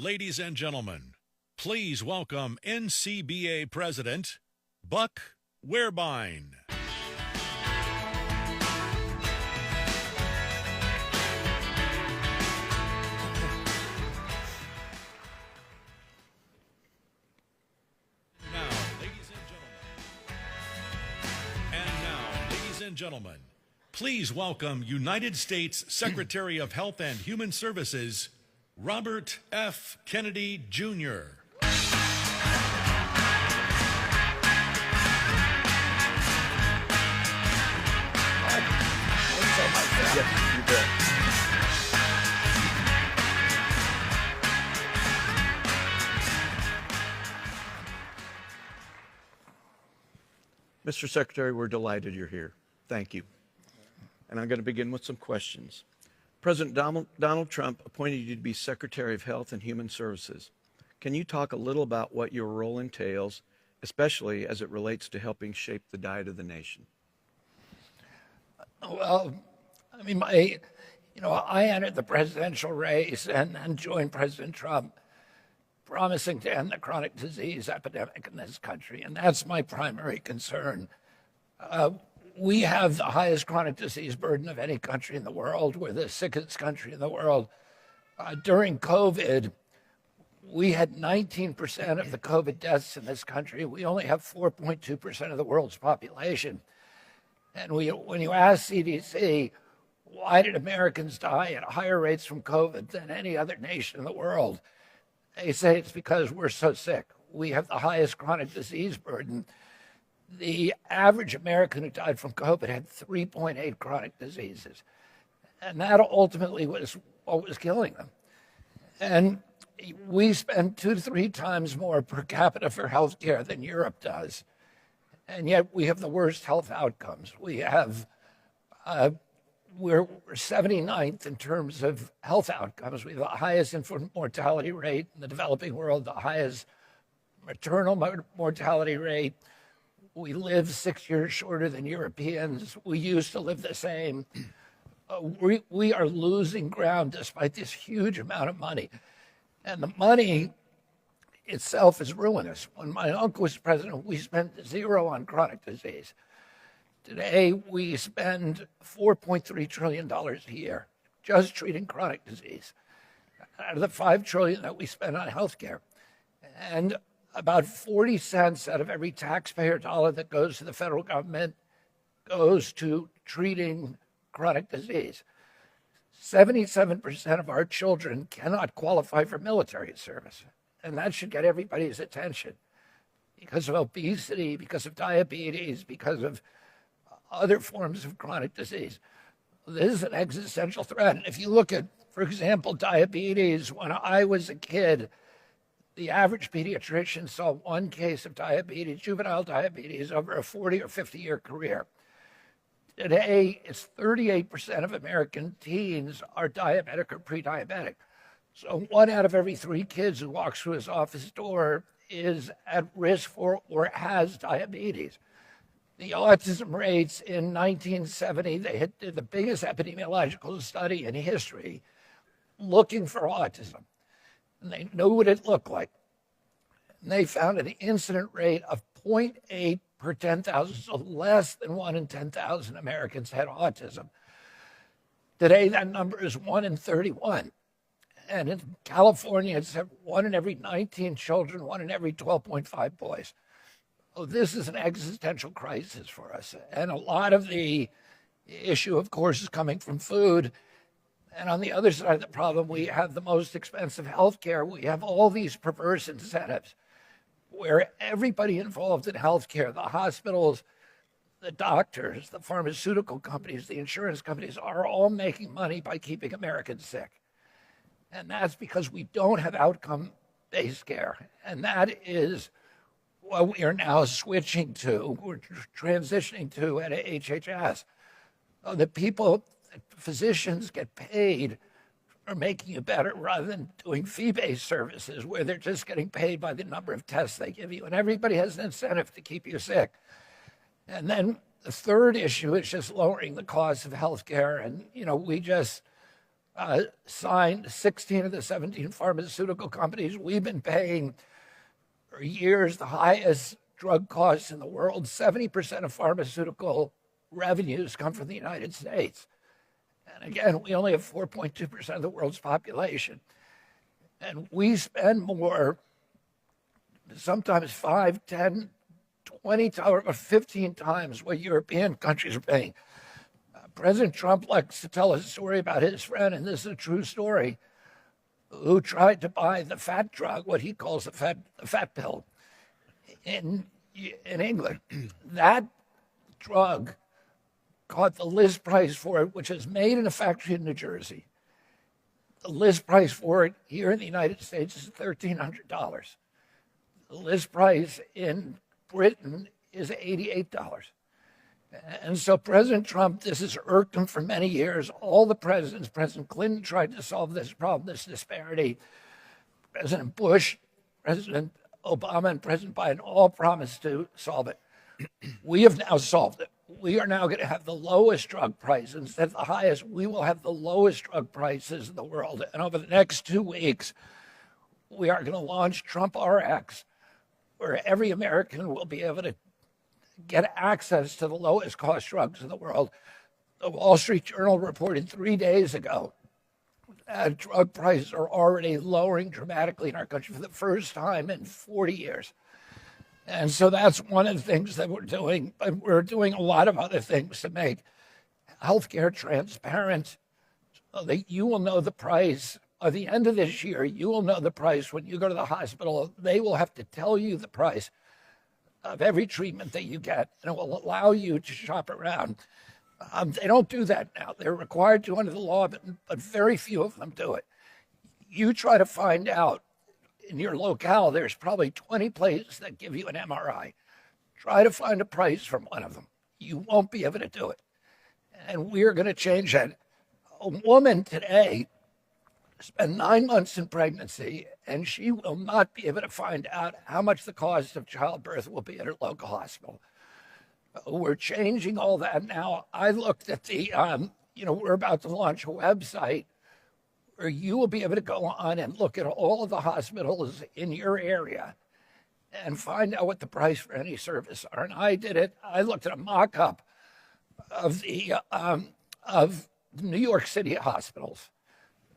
Ladies and gentlemen, please welcome NCBA President Buck Werbine. Now, ladies and gentlemen, please welcome United States Secretary of Health and Human Services, Robert F. Kennedy, Jr. Mr. Secretary, we're delighted you're here. Thank you. And I'm going to begin with some questions. President Donald Trump appointed you to be Secretary of Health and Human Services. Can you talk a little about what your role entails, especially as it relates to helping shape the diet of the nation? Well, I mean, I entered the presidential race and joined President Trump, promising to end the chronic disease epidemic in this country, and that's my primary concern. We have the highest chronic disease burden of any country in the world. We're the sickest country in the world. During COVID, we had 19% of the COVID deaths in this country. We only have 4.2% of the world's population. And when you ask CDC, why did Americans die at higher rates from COVID than any other nation in the world? They say it's because we're so sick. We have the highest chronic disease burden. The average American who died from COVID had 3.8 chronic diseases. And that ultimately was what was killing them. And we spend 2 to 3 times more per capita for healthcare than Europe does. And yet we have the worst health outcomes. We have, we're 79th in terms of health outcomes. We have the highest infant mortality rate in the developing world, the highest maternal mortality rate. We live 6 years shorter than Europeans. We used to live the same. We are losing ground despite this huge amount of money. And the money itself is ruinous. When my uncle was president, we spent 0 on chronic disease. Today, we spend $4.3 trillion a year just treating chronic disease out of the $5 trillion that we spend on healthcare. And about 40 cents out of every taxpayer dollar that goes to the federal government goes to treating chronic disease. 77% of our children cannot qualify for military service. And that should get everybody's attention because of obesity, because of diabetes, because of other forms of chronic disease. This is an existential threat. And if you look at, for example, diabetes, when I was a kid, the average pediatrician saw 1 case of diabetes, juvenile diabetes, over a 40 or 50-year career. Today, it's 38% of American teens are diabetic or pre-diabetic. So 1 out of every 3 kids who walks through his office door is at risk for or has diabetes. The autism rates in 1970, they did the biggest epidemiological study in history looking for autism. And they knew what it looked like. And they found an incident rate of 0.8 per 10,000, so less than 1 in 10,000 Americans had autism. Today, that number is 1 in 31. And in California, it's 1 in every 19 children, 1 in every 12.5 boys. So this is an existential crisis for us. And a lot of the issue, of course, is coming from food. And on the other side of the problem, we have the most expensive healthcare. We have all these perverse incentives where everybody involved in healthcare, the hospitals, the doctors, the pharmaceutical companies, the insurance companies, are all making money by keeping Americans sick. And that's because we don't have outcome-based care. And that is what we are now switching to, we're transitioning to at HHS. The people, physicians get paid for making you better rather than doing fee-based services where they're just getting paid by the number of tests they give you. And everybody has an incentive to keep you sick. And then the third issue is just lowering the cost of healthcare. And, we just signed 16 of the 17 pharmaceutical companies. We've been paying for years the highest drug costs in the world. 70% of pharmaceutical revenues come from the United States. And again, we only have 4.2% of the world's population. And we spend more, sometimes 5, 10, 20, or 15 times what European countries are paying. President Trump likes to tell a story about his friend, and this is a true story, who tried to buy the fat drug, what he calls the fat pill, in England. That drug caught the list price for it, which is made in a factory in New Jersey. The list price for it here in the United States is $1,300. The list price in Britain is $88. And so President Trump, this has irked him for many years. All the presidents, President Clinton tried to solve this problem, this disparity. President Bush, President Obama, and President Biden all promised to solve it. We have now solved it. We are now going to have the lowest drug price. Instead of the highest, we will have the lowest drug prices in the world. And over the next 2 weeks, we are going to launch Trump RX, where every American will be able to get access to the lowest cost drugs in the world. The Wall Street Journal reported 3 days ago that drug prices are already lowering dramatically in our country for the first time in 40 years. And so that's one of the things that we're doing. But we're doing a lot of other things to make healthcare transparent so that you will know the price. At the end of this year, you will know the price when you go to the hospital. They will have to tell you the price of every treatment that you get, and it will allow you to shop around. They don't do that now. They're required to under the law, but very few of them do it. You try to find out in your locale, there's probably 20 places that give you an MRI. Try to find a price from one of them. You won't be able to do it. And we're going to change that. A woman today spent 9 months in pregnancy, and she will not be able to find out how much the cost of childbirth will be at her local hospital. We're changing all that now. I looked at the, we're about to launch a website where you will be able to go on and look at all of the hospitals in your area and find out what the price for any service are. And I did it. I looked at a mock-up of the New York City hospitals.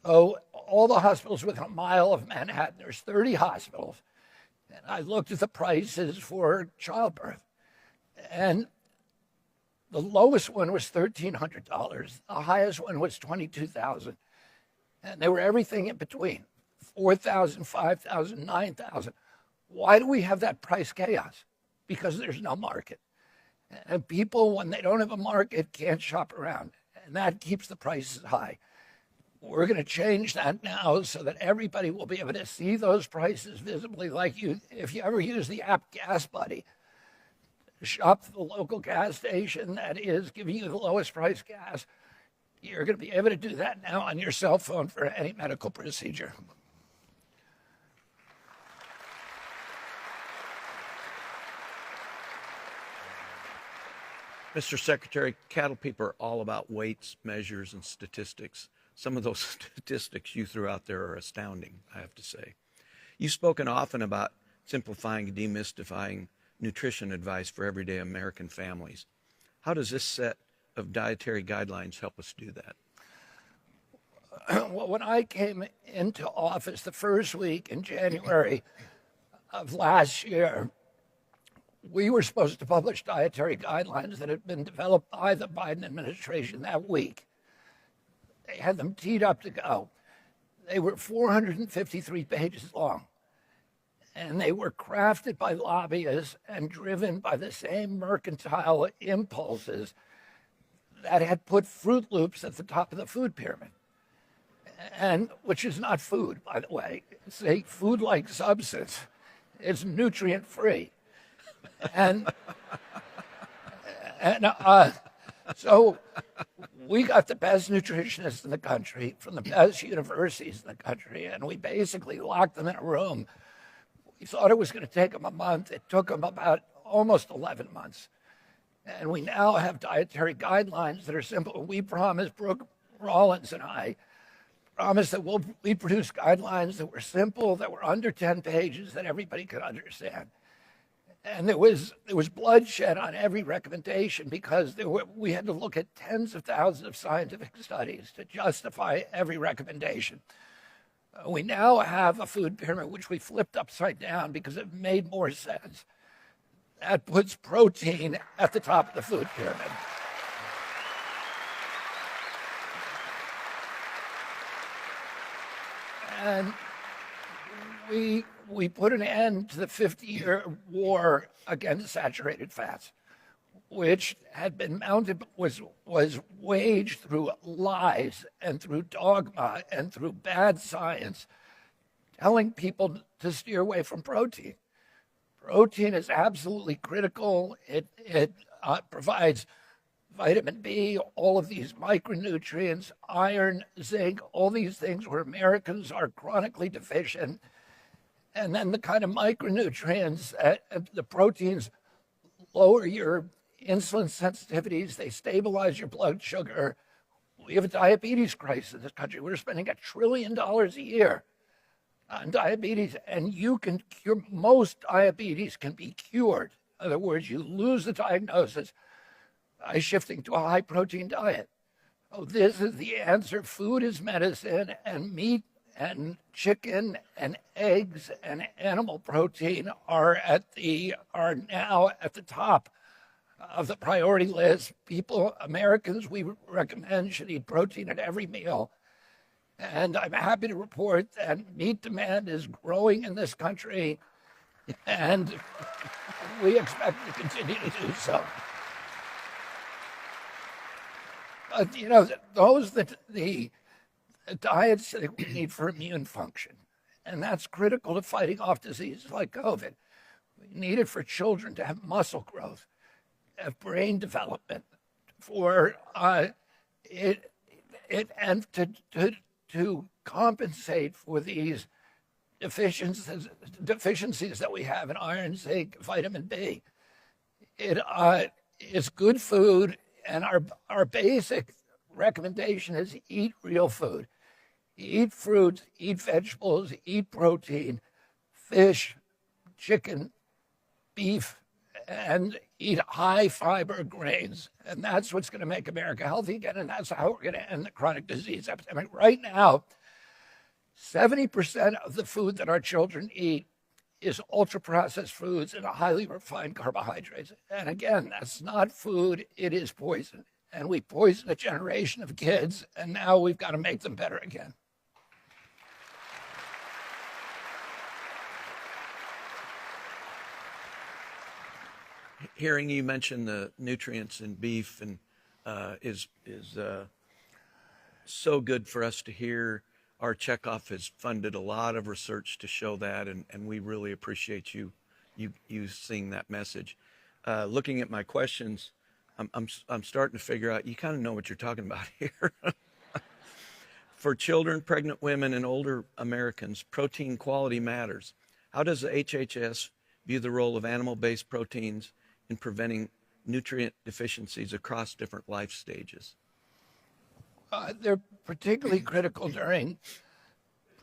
Oh, all the hospitals within a mile of Manhattan. There's 30 hospitals. And I looked at the prices for childbirth. And the lowest one was $1,300. The highest one was $22,000. And they were everything in between, $4,000, $5,000, $9,000. Why do we have that price chaos? Because there's no market. And people, when they don't have a market, can't shop around. And that keeps the prices high. We're going to change that now so that everybody will be able to see those prices visibly, like you, if you ever use the app Gas Buddy, shop at the local gas station that is giving you the lowest price gas. You're going to be able to do that now on your cell phone for any medical procedure. Mr. Secretary, cattle people are all about weights, measures, and statistics. Some of those statistics you threw out there are astounding, I have to say. You've spoken often about simplifying and demystifying nutrition advice for everyday American families. How does this set of dietary guidelines help us do that? Well, when I came into office the first week in January of last year, we were supposed to publish dietary guidelines that had been developed by the Biden administration that week. They had them teed up to go. They were 453 pages long, and they were crafted by lobbyists and driven by the same mercantile impulses that had put Fruit Loops at the top of the food pyramid, and which is not food, by the way. It's a food-like substance. It's nutrient-free. So we got the best nutritionists in the country from the best universities in the country, and we basically locked them in a room. We thought it was going to take them a month. It took them about almost 11 months. And we now have dietary guidelines that are simple. We promised, Brooke Rollins and I, promised that we produce guidelines that were simple, that were under 10 pages, that everybody could understand. And there was bloodshed on every recommendation because we had to look at tens of thousands of scientific studies to justify every recommendation. We now have a food pyramid which we flipped upside down because it made more sense. That puts protein at the top of the food pyramid. And we put an end to the 50-year war against saturated fats, which had been mounted, was waged through lies and through dogma and through bad science, telling people to steer away from protein. Protein is absolutely critical. It provides vitamin B, all of these micronutrients, iron, zinc, all these things where Americans are chronically deficient. And then the kind of micronutrients, the proteins lower your insulin sensitivities, they stabilize your blood sugar. We have a diabetes crisis in this country. We're spending $1 trillion a year on diabetes, and you can cure, most diabetes can be cured. In other words, you lose the diagnosis by shifting to a high protein diet. Oh, this is the answer. Food is medicine, and meat and chicken and eggs and animal protein are now at the top of the priority list. People, Americans, we recommend should eat protein at every meal. And I'm happy to report that meat demand is growing in this country, and we expect to continue to do so. But, those that the diets that we need for immune function, and that's critical to fighting off diseases like COVID. We need it for children to have muscle growth, have brain development, for and to compensate for these deficiencies that we have in iron, zinc, vitamin B. It is good food, and our basic recommendation is eat real food. Eat fruits, eat vegetables, eat protein, fish, chicken, beef, and eat high fiber grains. And that's what's going to make America healthy again, and that's how we're going to end the chronic disease epidemic. Right now, 70% of the food that our children eat is ultra-processed foods and highly refined carbohydrates. And again, that's not food, it is poison. And we poisoned a generation of kids, and now we've got to make them better again. Hearing you mention the nutrients in beef and is so good for us to hear. Our checkoff has funded a lot of research to show that, and we really appreciate you seeing that message. Looking at my questions, I'm starting to figure out you kind of know what you're talking about here. For children, pregnant women, and older Americans, protein quality matters. How does the HHS view the role of animal-based proteins in preventing nutrient deficiencies across different life stages? They're particularly critical during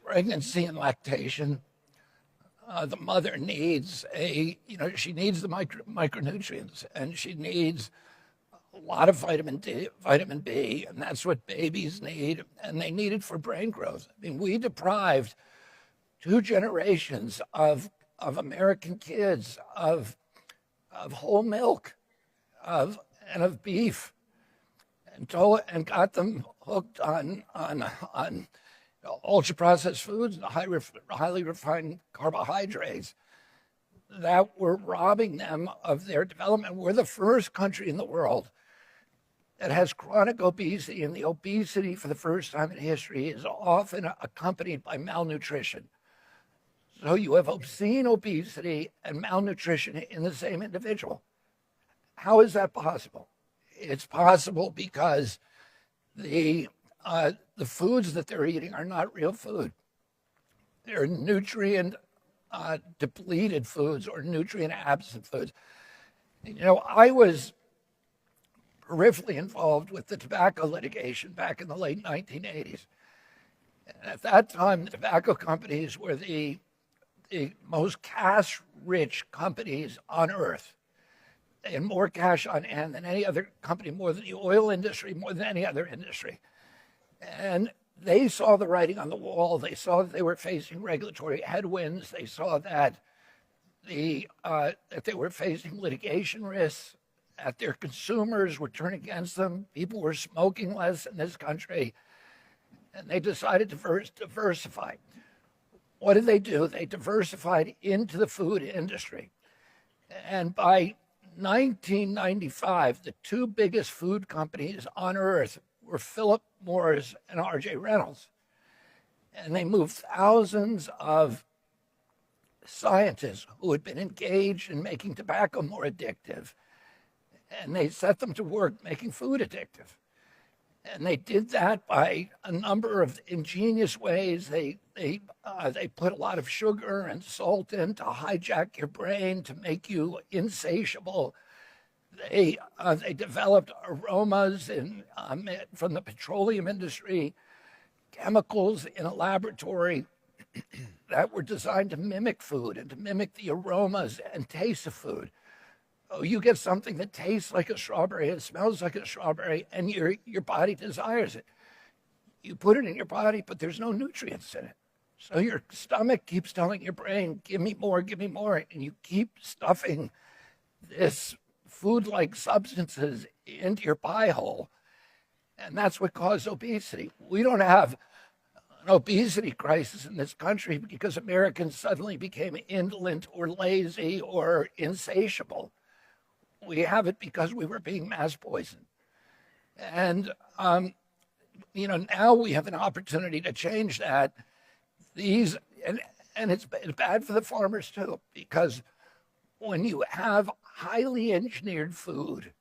pregnancy and lactation. The mother needs she needs the micronutrients, and she needs a lot of vitamin B, and that's what babies need, and they need it for brain growth. I mean, we deprived 2 generations of American kids of whole milk, of beef, and got them hooked on ultra-processed foods and highly refined carbohydrates that were robbing them of their development. We're the first country in the world that has chronic obesity, and the obesity for the first time in history is often accompanied by malnutrition. So you have obscene obesity and malnutrition in the same individual. How is that possible? It's possible because the foods that they're eating are not real food. They're nutrient depleted foods or nutrient absent foods. I was peripherally involved with the tobacco litigation back in the late 1980s. And at that time, the tobacco companies were the most cash-rich companies on earth. They had more cash on hand than any other company, more than the oil industry, more than any other industry. And they saw the writing on the wall. They saw that they were facing regulatory headwinds. They saw that that they were facing litigation risks, that their consumers were turning against them. People were smoking less in this country, and they decided to diversify. What did they do? They diversified into the food industry. And by 1995, the two biggest food companies on earth were Philip Morris and R.J. Reynolds. And they moved thousands of scientists who had been engaged in making tobacco more addictive, and they set them to work making food addictive. And they did that by a number of ingenious ways. They put a lot of sugar and salt in to hijack your brain, to make you insatiable. They developed aromas from the petroleum industry, chemicals in a laboratory that were designed to mimic food and to mimic the aromas and taste of food. Oh, you get something that tastes like a strawberry and smells like a strawberry, and your body desires it. You put it in your body, but there's no nutrients in it. So your stomach keeps telling your brain, give me more, and you keep stuffing this food-like substances into your pie hole, and that's what caused obesity. We don't have an obesity crisis in this country because Americans suddenly became indolent or lazy or insatiable. We have it because we were being mass poisoned. And, now we have an opportunity to change that. And it's bad for the farmers too, because when you have highly engineered food,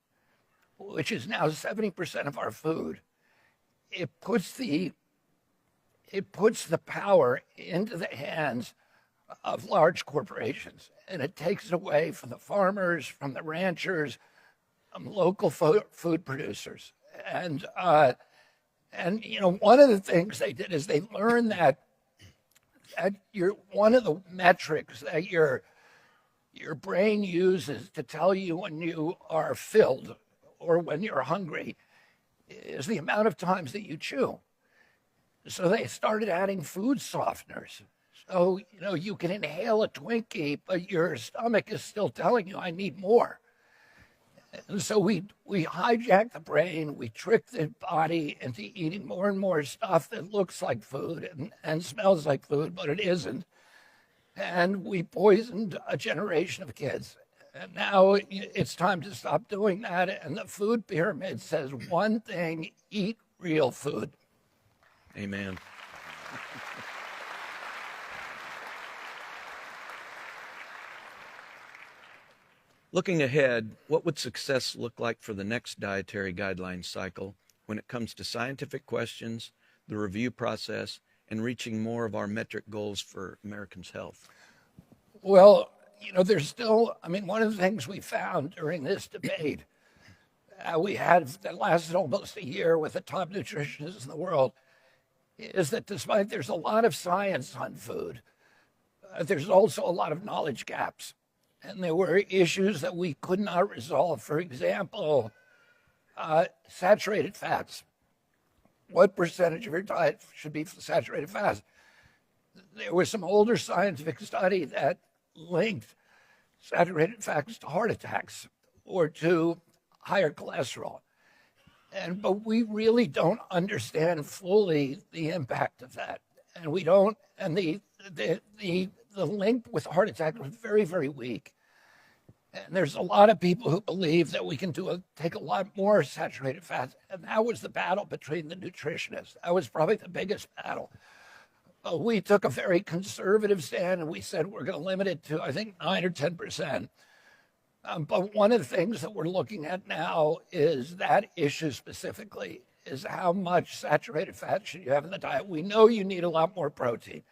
which is now 70% of our food, it puts the power into the hands of large corporations, and it takes it away from the farmers, from the ranchers, from local food producers. And one of the things they did is they learned that one of the metrics that your brain uses to tell you when you are filled or when you're hungry is the amount of times that you chew. So they started adding food softeners. So, you can inhale a Twinkie, but your stomach is still telling you, I need more. And so we hijack the brain, we trick the body into eating more and more stuff that looks like food and smells like food, but it isn't. And we poisoned a generation of kids. And now it's time to stop doing that. And the food pyramid says one thing: eat real food. Amen. Looking ahead, what would success look like for the next dietary guidelines cycle when it comes to scientific questions, the review process, and reaching more of our metric goals for Americans' health? Well, there's still, one of the things we found during this debate, that lasted almost a year with the top nutritionists in the world, is that despite there's a lot of science on food, there's also a lot of knowledge gaps. And there were issues that we could not resolve. For example, saturated fats. What percentage of your diet should be saturated fats? There was some older scientific study that linked saturated fats to heart attacks or to higher cholesterol. But we really don't understand fully the impact of that. And we don't, and the link with heart attack was very, very weak. And there's a lot of people who believe that we can take a lot more saturated fats. And that was the battle between the nutritionists. That was probably the biggest battle. We took a very conservative stand and we said we're going to limit it to, I think, 9 or 10%. But one of the things that we're looking at now is that issue specifically, is how much saturated fat should you have in the diet. We know you need a lot more protein.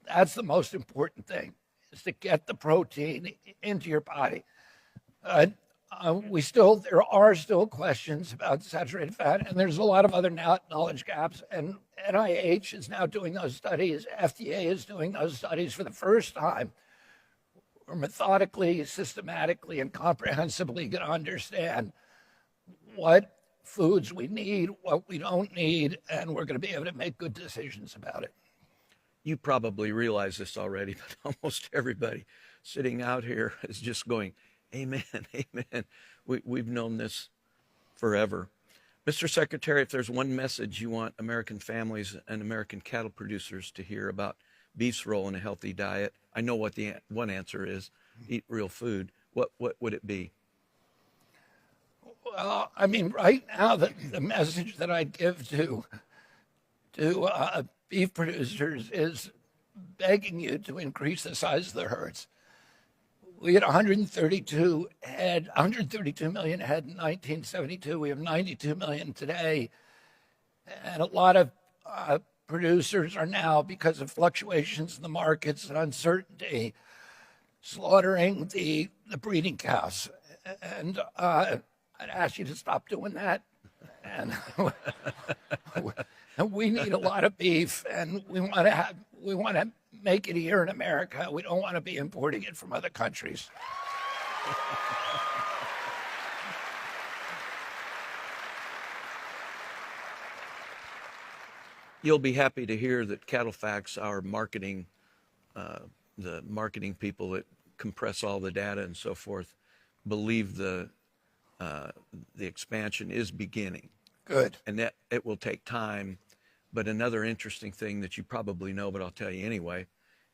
That's the most important thing, is to get the protein into your body. there are still questions about saturated fat, and there's a lot of other knowledge gaps. And NIH is now doing those studies. FDA is doing those studies for the first time. We're methodically, systematically, and comprehensively going to understand what foods we need, what we don't need, and we're going to be able to make good decisions about it. You probably realize this already, but almost everybody sitting out here is just going, amen, amen. We've known this forever. Mr. Secretary, if there's one message you want American families and American cattle producers to hear about beef's role in a healthy diet, I know what the one answer is: eat real food. What would it be? Well, I mean, right now, the message that I'd give to beef producers is begging you to increase the size of the herds. We had 132 million head in 1972. We have 92 million today. And a lot of producers are now, because of fluctuations in the markets and uncertainty, slaughtering the breeding cows. And I'd ask you to stop doing that. And we need a lot of beef, and we want to make it here in America. We don't want to be importing it from other countries. You'll be happy to hear that Cattle Facts, our marketing, the marketing people that compress all the data and so forth, believe the expansion is beginning. Good. And that it will take time. But another interesting thing that you probably know, but I'll tell you anyway,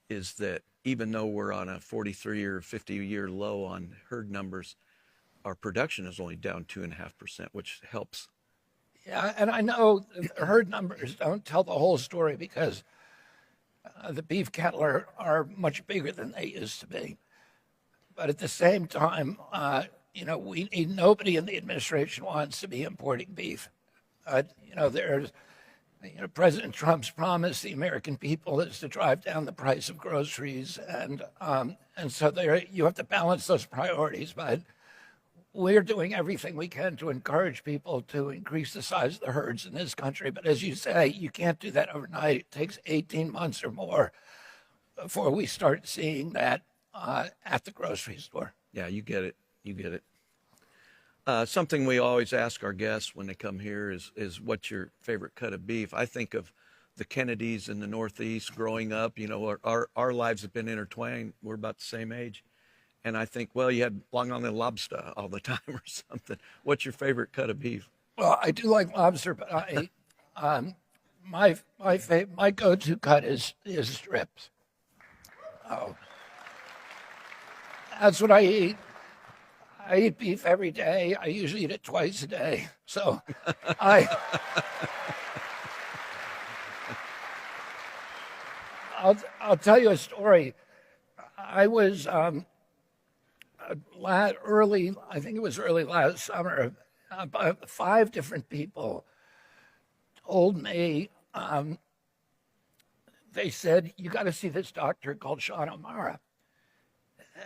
is that even though we're on a 43 or 50-year low on herd numbers, our production is only down 2.5%, which helps. Yeah, and I know the herd numbers don't tell the whole story, because the beef cattle are much bigger than they used to be. But at the same time, nobody in the administration wants to be importing beef. President Trump's promise the American people is to drive down the price of groceries, and so you have to balance those priorities. But we're doing everything we can to encourage people to increase the size of the herds in this country. But as you say, you can't do that overnight. It takes 18 months or more before we start seeing that at the grocery store. Yeah, you get it. You get it. Something we always ask our guests when they come here is what's your favorite cut of beef? I think of the Kennedys in the Northeast growing up. Our lives have been intertwined. We're about the same age. And I think, well, you had Long Island lobster all the time or something. What's your favorite cut of beef? Well, I do like lobster, but my go-to cut is strips. Oh, that's what I eat. I eat beef every day. I usually eat it twice a day. So I'll tell you a story. I was early last summer, about 5 different people told me, they said, you got to see this doctor called Sean O'Mara.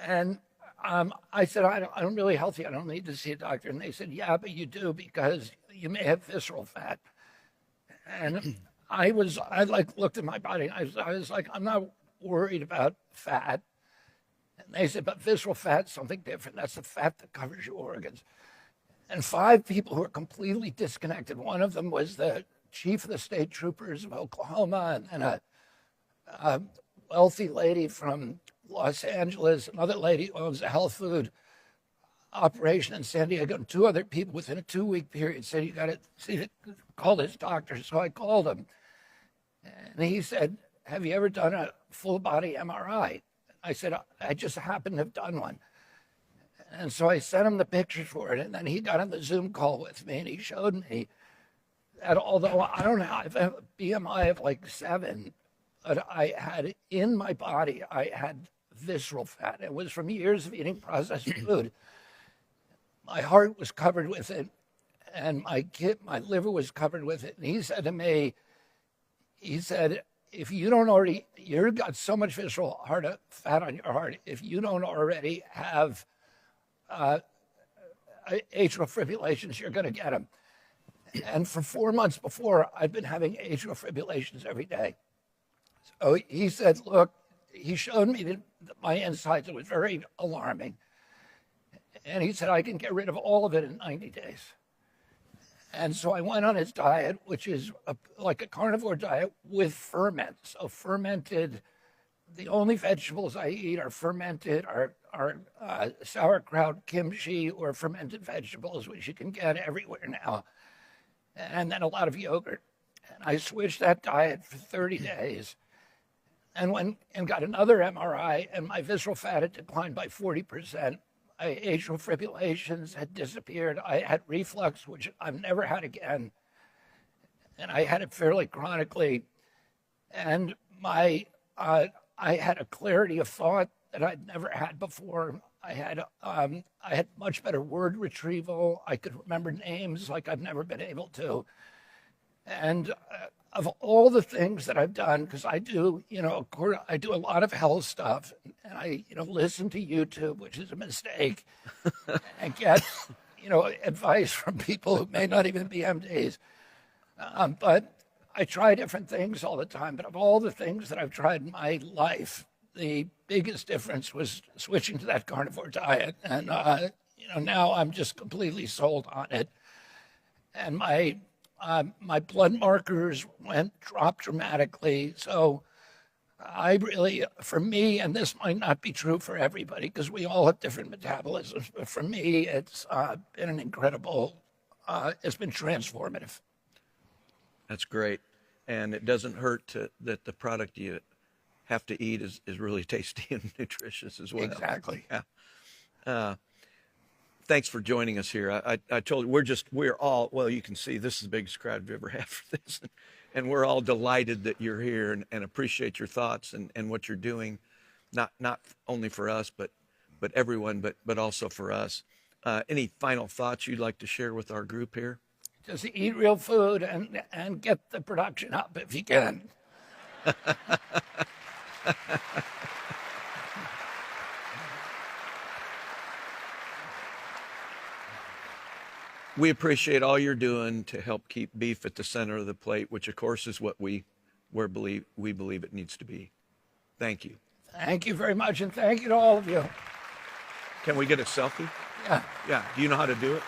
And I said, I'm really healthy. I don't need to see a doctor. And they said, yeah, but you do, because you may have visceral fat. And I looked at my body. And I was like, I'm not worried about fat. And they said, but visceral fat's something different. That's the fat that covers your organs. And 5 people who were completely disconnected. One of them was the chief of the state troopers of Oklahoma, and a wealthy lady from Los Angeles, another lady who owns a health food operation in San Diego, and 2 other people within a 2-week period said, you got to call this doctor. So I called him, and he said, have you ever done a full body MRI? I said, I just happened to have done one. And so I sent him the pictures for it, and then he got on the Zoom call with me, and he showed me that although I don't have a BMI of like 7, but I had in my body, I had visceral fat. It was from years of eating processed food. My heart was covered with it, and my liver was covered with it. And he said to me, if you don't already, you've got so much visceral fat on your heart, if you don't already have atrial fibrillations, you're going to get them. And for 4 months before, I'd been having atrial fibrillations every day. So he said, look, he showed me my insides. It was very alarming. And he said, I can get rid of all of it in 90 days. And so I went on his diet, which is like a carnivore diet with ferment. So fermented, the only vegetables I eat are fermented, are sauerkraut, kimchi, or fermented vegetables, which you can get everywhere now. And then a lot of yogurt. And I switched that diet for 30 days and got another MRI, and my visceral fat had declined by 40%. My atrial fibrillations had disappeared. I had reflux, which I've never had again. And I had it fairly chronically. And I had a clarity of thought that I'd never had before. I had much better word retrieval. I could remember names like I've never been able to. And of all the things that I've done, because I do, I do a lot of health stuff, and I, listen to YouTube, which is a mistake, and get, advice from people who may not even be MDs. But I try different things all the time. But of all the things that I've tried in my life, the biggest difference was switching to that carnivore diet. And, now I'm just completely sold on it. And my blood markers dropped dramatically. So I really, for me, and this might not be true for everybody because we all have different metabolisms, but for me, it's been an incredible, it's been transformative. That's great. And it doesn't hurt that the product you have to eat is really tasty and nutritious as well. Exactly. Yeah. Thanks for joining us here. I told you, we're all, well, you can see this is the biggest crowd we've ever had for this. And we're all delighted that you're here and appreciate your thoughts and what you're doing, not only for us, but everyone, but also for us. Any final thoughts you'd like to share with our group here? Just eat real food and get the production up if you can. We appreciate all you're doing to help keep beef at the center of the plate, which of course is what we believe it needs to be. Thank you. Thank you very much, and thank you to all of you. Can we get a selfie? Yeah. Yeah. Do you know how to do it?